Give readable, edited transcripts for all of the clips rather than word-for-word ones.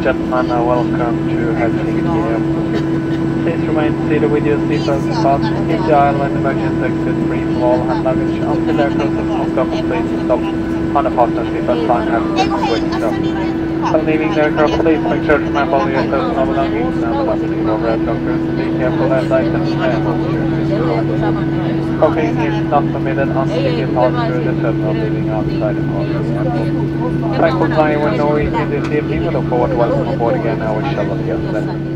gentlemen, welcome to Helsinki Airport. Please remain seated with your seatbelts fastened. Keep the aisle and emergency exit free from all hand luggage until aircraft has moved up. Please stop on the fasten seatbelt sign has been switched off. While leaving the aircraft, please make sure to remember all your personal belongings and the plastic overhead lockers. Be careful as items may move during this flight. Smoking is not permitted until you pass through the terminal leaving outside the airport. Thank you for flying with Norwegian this evening. We look forward to welcome aboard again our shuttle guests.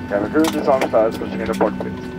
Cabin crew, disarm stars, pushing in the port, please.